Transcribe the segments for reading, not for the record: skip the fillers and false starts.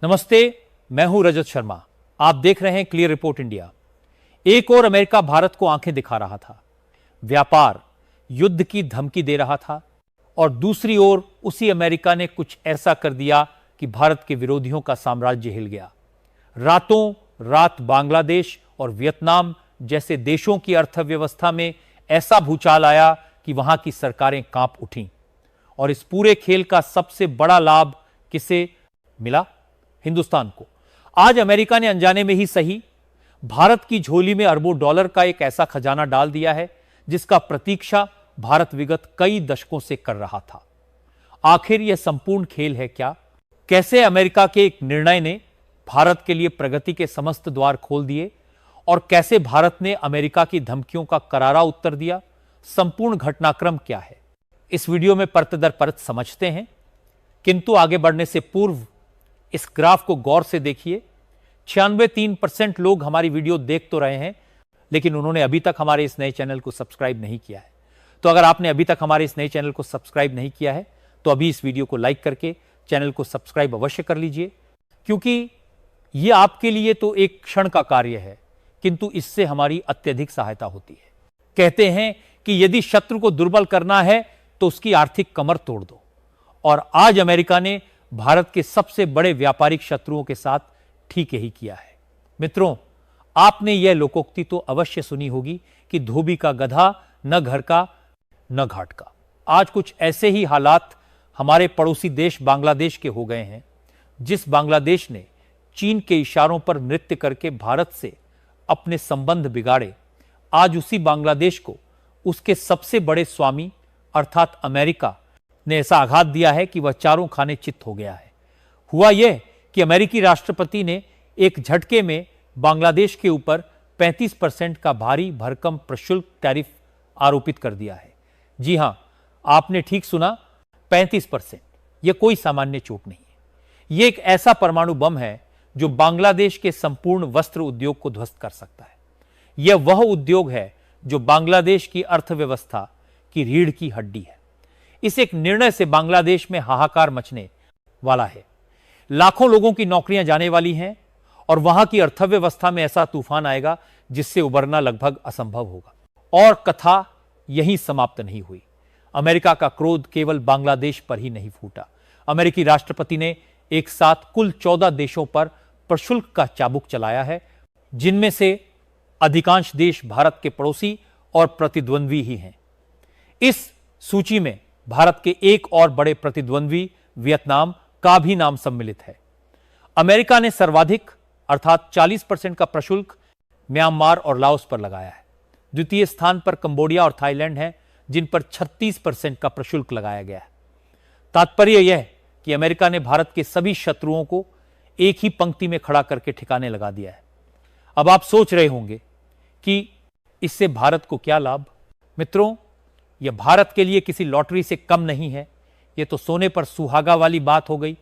नमस्ते, मैं हूं रजत शर्मा। आप देख रहे हैं क्लियर रिपोर्ट इंडिया। एक और अमेरिका भारत को आंखें दिखा रहा था, व्यापार, युद्ध की धमकी दे रहा था, और दूसरी ओर उसी अमेरिका ने कुछ ऐसा कर दिया कि भारत के विरोधियों का साम्राज्य हिल गया। रातों रात बांग्लादेश और वियतनाम जैसे देशों की अर्थव्यवस्था में ऐसा भूचाल आया कि वहां की सरकारें कांप उठीं। और इस पूरे खेल का सबसे बड़ा लाभ किसे मिला? हिंदुस्तान को। आज अमेरिका ने अनजाने में ही सही भारत की झोली में अरबों डॉलर का एक ऐसा खजाना डाल दिया है जिसका प्रतीक्षा भारत विगत कई दशकों से कर रहा था। आखिर यह संपूर्ण खेल है क्या? कैसे अमेरिका के एक निर्णय ने भारत के लिए प्रगति के समस्त द्वार खोल दिए और कैसे भारत ने अमेरिका की धमकियों का करारा उत्तर दिया? संपूर्ण घटनाक्रम क्या है, इस वीडियो में परत दर परत समझते हैं। किंतु आगे बढ़ने से पूर्व इस ग्राफ को गौर से देखिए। 96% लोग हमारी वीडियो देख तो रहे हैं, लेकिन उन्होंने अभी तक हमारे इस नए चैनल को सब्सक्राइब नहीं किया है। तो अगर आपने अभी तक हमारे इस नए चैनल को सब्सक्राइब नहीं किया है तो अभी इस वीडियो को लाइक करके चैनल को सब्सक्राइब अवश्य कर लीजिए, क्योंकि यह आपके लिए तो एक क्षण का कार्य है, किंतु इससे हमारी अत्यधिक सहायता होती है। कहते हैं कि यदि शत्रु को दुर्बल करना है तो उसकी आर्थिक कमर तोड़ दो, और आज अमेरिका ने भारत के सबसे बड़े व्यापारिक शत्रुओं के साथ ठीक यही किया है। मित्रों, आपने यह लोकोक्ति तो अवश्य सुनी होगी कि धोबी का गधा न घर का न घाट का। आज कुछ ऐसे ही हालात हमारे पड़ोसी देश बांग्लादेश के हो गए हैं। जिस बांग्लादेश ने चीन के इशारों पर नृत्य करके भारत से अपने संबंध बिगाड़े, आज उसी बांग्लादेश को उसके सबसे बड़े स्वामी अर्थात अमेरिका ने ऐसा आघात दिया है कि वह चारों खाने चित्त हो गया है। हुआ यह कि अमेरिकी राष्ट्रपति ने एक झटके में बांग्लादेश के ऊपर 35% का भारी भरकम प्रशुल्क टैरिफ आरोपित कर दिया है। जी हां, आपने ठीक सुना, 35%। यह कोई सामान्य चोट नहीं है। यह एक ऐसा परमाणु बम है जो बांग्लादेश के संपूर्ण वस्त्र उद्योग को ध्वस्त कर सकता है। यह वह उद्योग है जो बांग्लादेश की अर्थव्यवस्था की रीढ़ की हड्डी है। इस एक निर्णय से बांग्लादेश में हाहाकार मचने वाला है। लाखों लोगों की नौकरियां जाने वाली हैं और वहां की अर्थव्यवस्था में ऐसा तूफान आएगा जिससे उबरना लगभग असंभव होगा। और कथा यहीं समाप्त नहीं हुई। अमेरिका का क्रोध केवल बांग्लादेश पर ही नहीं फूटा। अमेरिकी राष्ट्रपति ने एक साथ कुल 14 देशों पर प्रशुल्क का चाबुक चलाया है, जिनमें से अधिकांश देश भारत के पड़ोसी और प्रतिद्वंद्वी ही हैं। इस सूची में भारत के एक और बड़े प्रतिद्वंद्वी वियतनाम का भी नाम सम्मिलित है। अमेरिका ने सर्वाधिक अर्थात 40% का प्रशुल्क म्यांमार और लाओस पर लगाया है। द्वितीय स्थान पर कंबोडिया और थाईलैंड है, जिन पर 36% का प्रशुल्क लगाया गया है। तात्पर्य यह कि अमेरिका ने भारत के सभी शत्रुओं को एक ही पंक्ति में खड़ा करके ठिकाने लगा दिया है। अब आप सोच रहे होंगे कि इससे भारत को क्या लाभ? मित्रों, यह भारत के लिए किसी लॉटरी से कम नहीं है। यह तो सोने पर सुहागा वाली बात हो गई।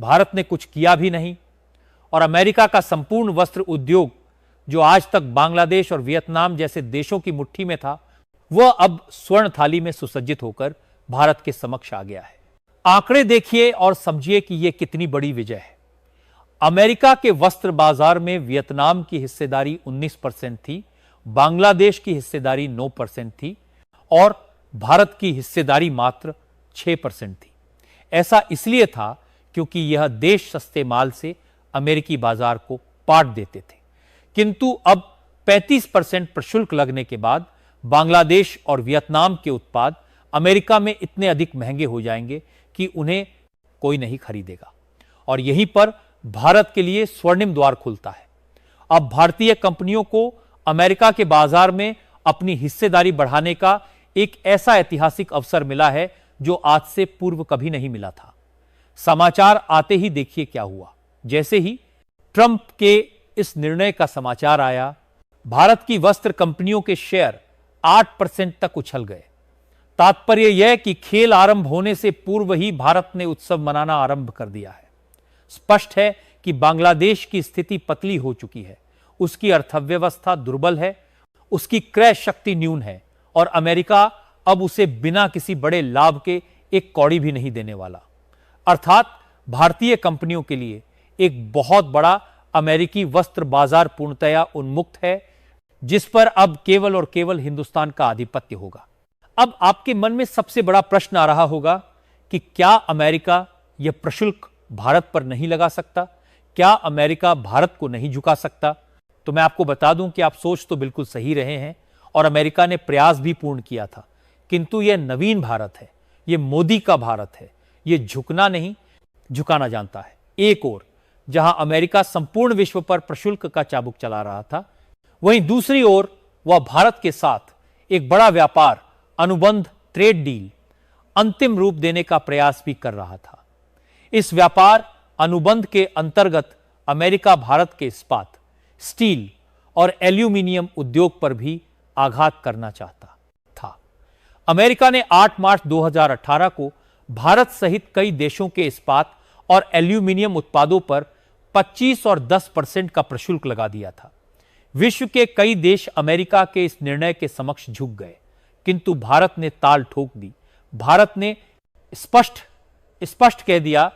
भारत ने कुछ किया भी नहीं, और अमेरिका का संपूर्ण वस्त्र उद्योग जो आज तक बांग्लादेश और वियतनाम जैसे देशों की मुट्ठी में था, वह अब स्वर्ण थाली में सुसज्जित होकर भारत के समक्ष आ गया है। आंकड़े देखिए और समझिए कि यह कितनी बड़ी विजय है। अमेरिका के वस्त्र बाजार में वियतनाम की हिस्सेदारी 19% थी, बांग्लादेश की हिस्सेदारी 9% थी और भारत की हिस्सेदारी मात्र 6% थी। ऐसा इसलिए था क्योंकि यह देश सस्ते माल से अमेरिकी बाजार को पाट देते थे। किंतु अब 35% प्रशुल्क लगने के बाद बांग्लादेश और वियतनाम के उत्पाद अमेरिका में इतने अधिक महंगे हो जाएंगे कि उन्हें कोई नहीं खरीदेगा, और यहीं पर भारत के लिए स्वर्णिम द्वार खुलता है। अब भारतीय कंपनियों को अमेरिका के बाजार में अपनी हिस्सेदारी बढ़ाने का एक ऐसा ऐतिहासिक अवसर मिला है जो आज से पूर्व कभी नहीं मिला था। समाचार आते ही देखिए क्या हुआ। जैसे ही ट्रंप के इस निर्णय का समाचार आया, भारत की वस्त्र कंपनियों के शेयर 8% तक उछल गए। तात्पर्य यह कि खेल आरंभ होने से पूर्व ही भारत ने उत्सव मनाना आरंभ कर दिया है। स्पष्ट है कि बांग्लादेश की स्थिति पतली हो चुकी है, उसकी अर्थव्यवस्था दुर्बल है, उसकी क्रय शक्ति न्यून है, और अमेरिका अब उसे बिना किसी बड़े लाभ के एक कौड़ी भी नहीं देने वाला। अर्थात भारतीय कंपनियों के लिए एक बहुत बड़ा अमेरिकी वस्त्र बाजार पूर्णतया उन्मुक्त है, जिस पर अब केवल और केवल हिंदुस्तान का आधिपत्य होगा। अब आपके मन में सबसे बड़ा प्रश्न आ रहा होगा कि क्या अमेरिका यह प्रशुल्क भारत पर नहीं लगा सकता? क्या अमेरिका भारत को नहीं झुका सकता? तो मैं आपको बता दूं कि आप सोच तो बिल्कुल सही रहे हैं और अमेरिका ने प्रयास भी पूर्ण किया था, किंतु यह नवीन भारत है, यह मोदी का भारत है, यह झुकना नहीं झुकाना जानता है। एक ओर जहां अमेरिका संपूर्ण विश्व पर प्रशुल्क का चाबुक चला रहा था, वहीं दूसरी ओर वह भारत के साथ एक बड़ा व्यापार अनुबंध ट्रेड डील अंतिम रूप देने का प्रयास भी कर रहा था। इस व्यापार अनुबंध के अंतर्गत अमेरिका भारत के इस्पात, स्टील और एल्यूमिनियम उद्योग पर भी आघात करना चाहता था। अमेरिका ने 8 मार्च 2018 को भारत सहित कई देशों के इस्पात और एल्यूमिनियम उत्पादों पर 25 और 10% का प्रशुल्क लगा दिया था। विश्व के कई देश अमेरिका के इस निर्णय के समक्ष झुक गए, किंतु भारत ने ताल ठोक दी। भारत ने स्पष्ट कह दिया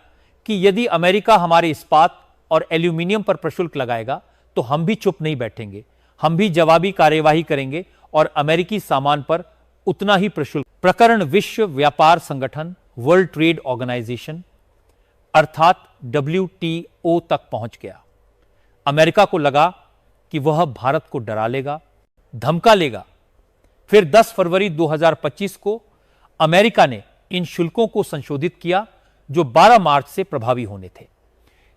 कि यदि अमेरिका हमारे इस्पात और एल्यूमिनियम पर प्रशुल्क लगाएगा तो हम भी चुप नहीं बैठेंगे, हम भी जवाबी कार्यवाही करेंगे और अमेरिकी सामान पर उतना ही प्रशुल्क। प्रकरण विश्व व्यापार संगठन, वर्ल्ड ट्रेड ऑर्गेनाइजेशन अर्थात WTO तक पहुंच गया। अमेरिका को लगा कि वह भारत को डरा लेगा, धमका लेगा। फिर 10 फरवरी 2025 को अमेरिका ने इन शुल्कों को संशोधित किया जो 12 मार्च से प्रभावी होने थे,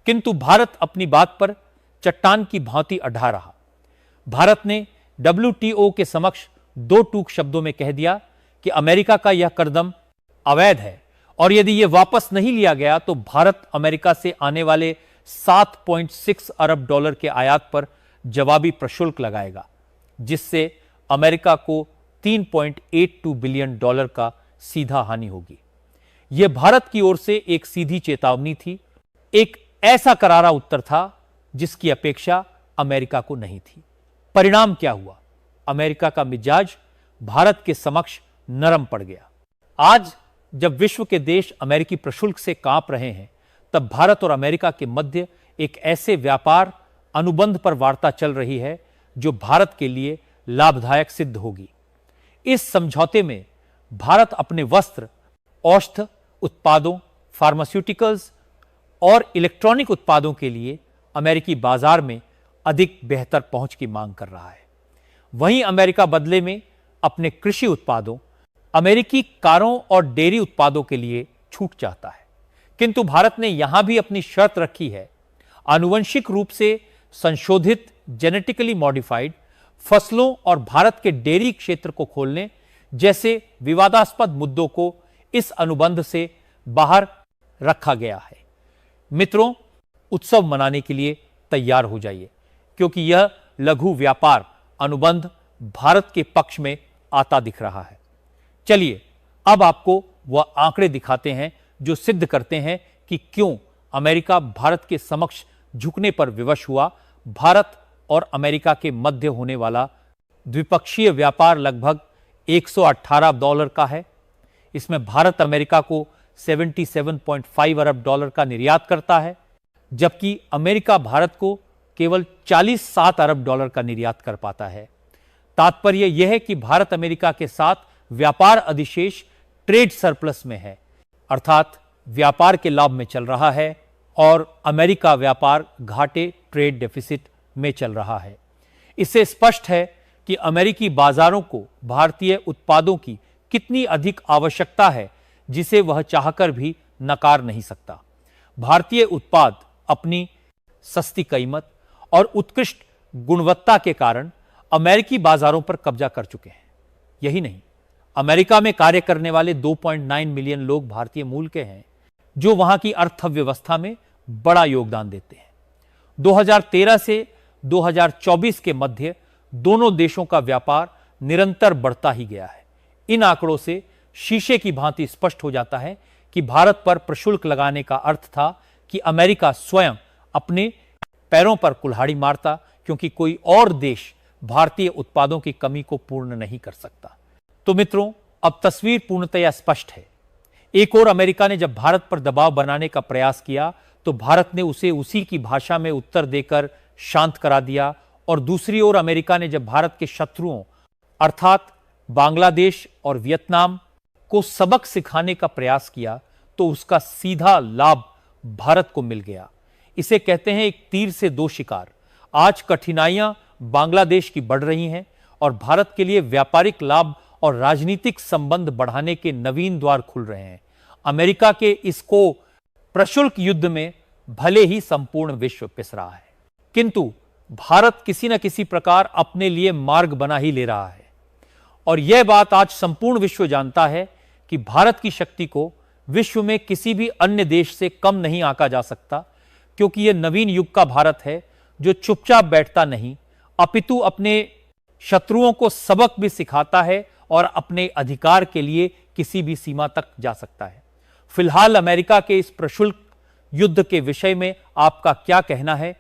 किंतु भारत अपनी बात पर चट्टान की भांति अड़ा रहा। भारत ने WTO के समक्ष 2 टूक शब्दों में कह दिया कि अमेरिका का यह कदम अवैध है और यदि यह वापस नहीं लिया गया तो भारत अमेरिका से आने वाले 7.6 अरब डॉलर के आयात पर जवाबी प्रशुल्क लगाएगा, जिससे अमेरिका को 3.82 बिलियन डॉलर का सीधा हानि होगी। यह भारत की ओर से एक सीधी चेतावनी थी, एक ऐसा करारा उत्तर था जिसकी अपेक्षा अमेरिका को नहीं थी। परिणाम क्या हुआ? अमेरिका का मिजाज भारत के समक्ष नरम पड़ गया। आज जब विश्व के देश अमेरिकी प्रशुल्क से कांप रहे हैं, तब भारत और अमेरिका के मध्य एक ऐसे व्यापार अनुबंध पर वार्ता चल रही है जो भारत के लिए लाभदायक सिद्ध होगी। इस समझौते में भारत अपने वस्त्र, औषध उत्पादों, फार्मास्यूटिकल्स और इलेक्ट्रॉनिक उत्पादों के लिए अमेरिकी बाजार में अधिक बेहतर पहुंच की मांग कर रहा है। वहीं अमेरिका बदले में अपने कृषि उत्पादों, अमेरिकी कारों और डेयरी उत्पादों के लिए छूट चाहता है, किंतु भारत ने यहां भी अपनी शर्त रखी है। आनुवंशिक रूप से संशोधित जेनेटिकली मॉडिफाइड फसलों और भारत के डेयरी क्षेत्र को खोलने जैसे विवादास्पद मुद्दों को इस अनुबंध से बाहर रखा गया है। मित्रों, उत्सव मनाने के लिए तैयार हो जाइए, क्योंकि यह लघु व्यापार अनुबंध भारत के पक्ष में आता दिख रहा है। चलिए अब आपको वह आंकड़े दिखाते हैं जो सिद्ध करते हैं कि क्यों अमेरिका भारत के समक्ष झुकने पर विवश हुआ। भारत और अमेरिका के मध्य होने वाला द्विपक्षीय व्यापार लगभग 118 डॉलर का है। इसमें भारत अमेरिका को 77.5 अरब डॉलर का निर्यात करता है, जबकि अमेरिका भारत को केवल 47 अरब डॉलर का निर्यात कर पाता है। तात्पर्य यह है कि भारत अमेरिका के साथ व्यापार अधिशेष ट्रेड सरप्लस में है, अर्थात व्यापार के लाभ में चल रहा है, और अमेरिका व्यापार घाटे ट्रेड डेफिसिट में चल रहा है। इससे स्पष्ट है कि अमेरिकी बाजारों को भारतीय उत्पादों की कितनी अधिक आवश्यकता है, जिसे वह चाहकर भी नकार नहीं सकता। भारतीय उत्पाद अपनी सस्ती कीमत और उत्कृष्ट गुणवत्ता के कारण अमेरिकी बाजारों पर कब्जा कर चुके हैं। यही नहीं, अमेरिका में कार्य करने वाले 2.9 मिलियन लोग भारतीय मूल के हैं, जो वहां की अर्थव्यवस्था में बड़ा योगदान देते हैं। 2013 से 2024 के मध्य दोनों देशों का व्यापार निरंतर बढ़ता ही गया है। इन आंकड़ों से शीशे की भांति स्पष्ट हो जाता है कि भारत पर प्रशुल्क लगाने का अर्थ था कि अमेरिका स्वयं अपने पैरों पर कुल्हाड़ी मारता, क्योंकि कोई और देश भारतीय उत्पादों की कमी को पूर्ण नहीं कर सकता। तो मित्रों, अब तस्वीर पूर्णतया स्पष्ट है। एक और अमेरिका ने जब भारत पर दबाव बनाने का प्रयास किया तो भारत ने उसे उसी की भाषा में उत्तर देकर शांत करा दिया। और दूसरी ओर अमेरिका ने जब भारत के शत्रुओं अर्थात बांग्लादेश और वियतनाम को सबक सिखाने का प्रयास किया तो उसका सीधा लाभ भारत को मिल गया। इसे कहते हैं एक तीर से दो शिकार। आज कठिनाइयां बांग्लादेश की बढ़ रही हैं और भारत के लिए व्यापारिक लाभ और राजनीतिक संबंध बढ़ाने के नवीन द्वार खुल रहे हैं। अमेरिका के इसको प्रशुल्क युद्ध में भले ही संपूर्ण विश्व पिस रहा है, किंतु भारत किसी न किसी प्रकार अपने लिए मार्ग बना ही ले रहा है। और यह बात आज संपूर्ण विश्व जानता है कि भारत की शक्ति को विश्व में किसी भी अन्य देश से कम नहीं आंका जा सकता, क्योंकि यह नवीन युग का भारत है जो चुपचाप बैठता नहीं, अपितु अपने शत्रुओं को सबक भी सिखाता है और अपने अधिकार के लिए किसी भी सीमा तक जा सकता है। फिलहाल अमेरिका के इस प्रशुल्क युद्ध के विषय में आपका क्या कहना है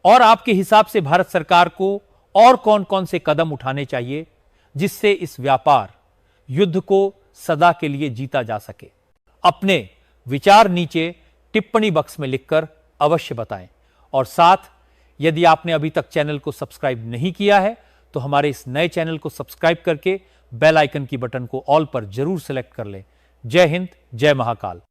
और आपके हिसाब से भारत सरकार को और कौन कौन से कदम उठाने चाहिए जिससे इस व्यापार युद्ध को सदा के लिए जीता जा सके? अपने विचार नीचे टिप्पणी बॉक्स में लिखकर अवश्य बताएं। और साथ यदि आपने अभी तक चैनल को सब्सक्राइब नहीं किया है तो हमारे इस नए चैनल को सब्सक्राइब करके बेल आइकन की बटन को ऑल पर जरूर सेलेक्ट कर लें। जय हिंद, जय महाकाल।